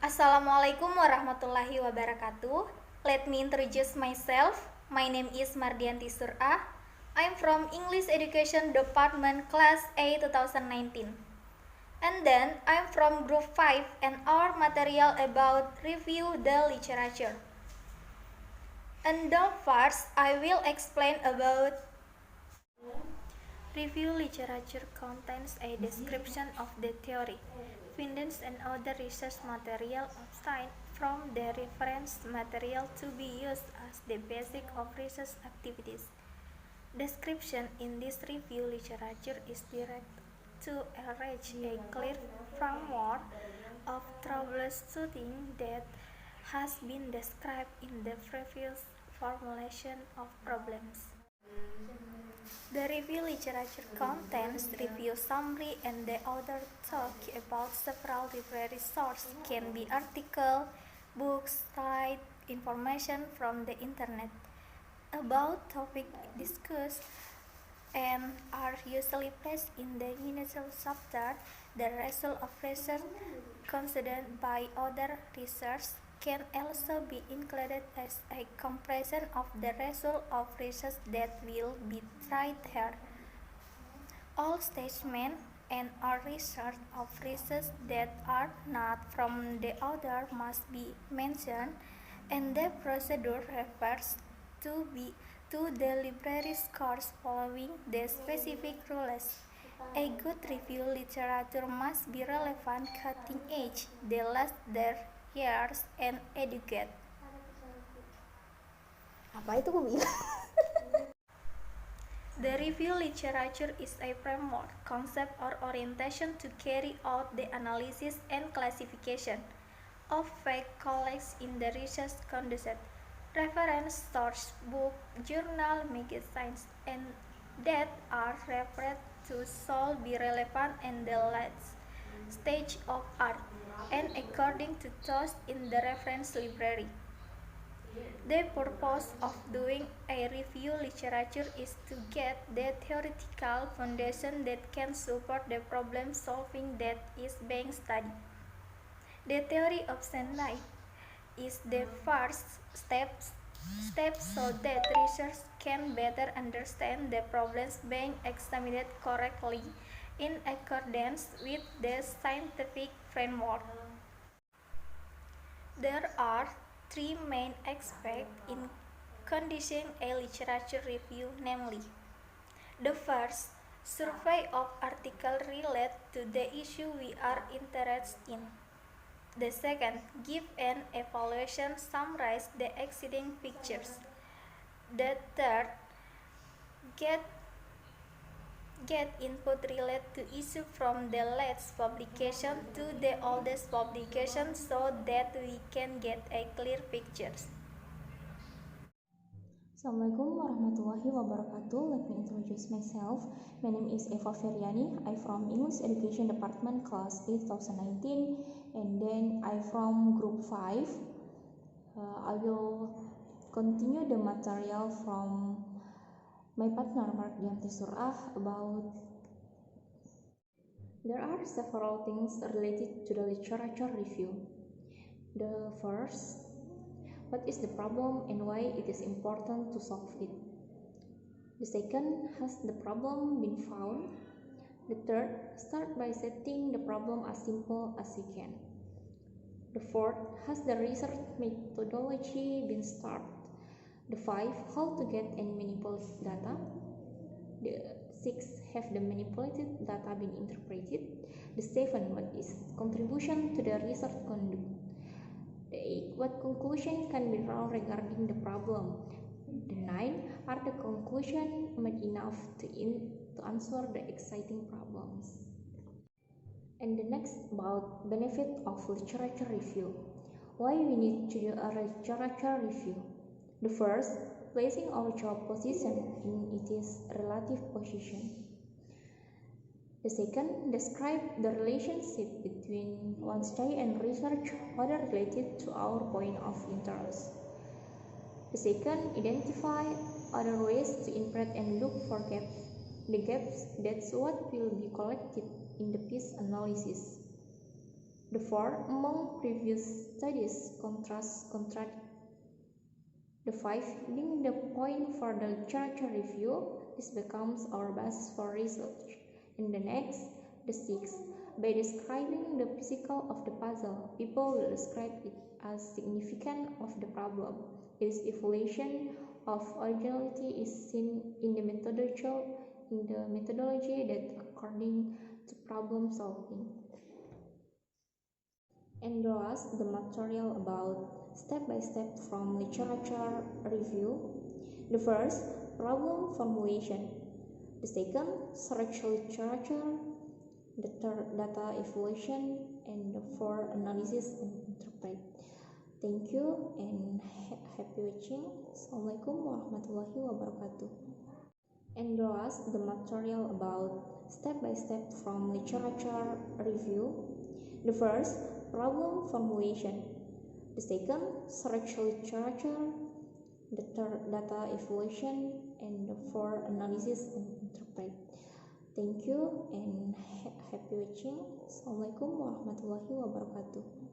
Assalamualaikum warahmatullahi wabarakatuh. Let me introduce myself. My name is Mardianti Surah. I'm from English Education Department Class A 2019. And then I'm from Group 5 and our material about review the literature. And then first I will explain about review literature contains a description of the theory, findings and other research material obtained from the reference material to be used as the basis of research activities. Description in this review literature is directed to encourage a clear framework of troubleshooting that has been described in the previous formulation of problems. The review literature contains review summary and the author talk about several library sources, can be article, books, site, information from the internet about topic discussed and are usually placed in the initial chapter. The result of research considered by other research can also be included as a comparison of the result of research that will be tried here. All statements and or research of research that are not from the author must be mentioned, and the procedure refers to the library scores following the specific rules. A good review literature must be relevant, cutting edge, the last their years, and educate. Apa itu aku bilang? The review literature is a framework, concept, or orientation to carry out the analysis and classification of fact collected in the research conducted. Reference source, book, journal, magazines, and that are referred to should be relevant in the last stage of art and according to those in the reference library. The purpose of doing a review literature is to get the theoretical foundation that can support the problem solving that is being studied. The theory of science is the first step so that researchers can better understand the problems being examined correctly in accordance with the scientific framework. There are three main aspects in conducting a literature review, namely: the first, survey of articles related to the issue we are interested in. The second, give an evaluation, summarize the existing pictures. The third, get input related to issue from the latest publication to the oldest publication so that we can get a clear picture. Assalamualaikum warahmatullahi wabarakatuh. Let me introduce myself. My name is Eva Feryani. I'm from English Education Department Class A 2019, and then I'm from Group 5. I will continue the material from my partner Mardianti Surah about. There are several things related to the literature review. The first, what is the problem and why it is important to solve it? The second, has the problem been found? The third, start by setting the problem as simple as you can. The fourth, has the research methodology been started? The fifth, how to get and manipulate data? The sixth, have the manipulated data been interpreted? The seventh, what is contribution to the research conduct? The eighth, what conclusion can be drawn regarding the problem? The ninth, are the conclusions made enough to answer the exciting problems? And the next, about benefit of literature review. Why we need to do a literature review? The first, placing our job position in its relative position. The second, describe the relationship between one's study and research, whether related to our point of interest. The second, identify other ways to interpret and look for gaps. The gaps, that's what will be collected in the piece analysis. The four among previous studies contradict. The five being the point for the literature review, this becomes our basis for research. And the next, the six, by describing the physical of the puzzle, people will describe it as significant of the problem. Its evaluation of originality is seen in the methodology that according to problem solving. And last, the material about step-by-step from literature review. The first, problem formulation. The second, search literature. The third, data evaluation. And the fourth, analysis and interpret. Thank you and happy watching. Assalamualaikum warahmatullahi wabarakatuh. And last, the material about step-by-step from literature review. The first, problem formulation. The second, search literature. The third, data evaluation. And the fourth, analysis and interpret. Thank you and happy watching. Assalamualaikum warahmatullahi wabarakatuh.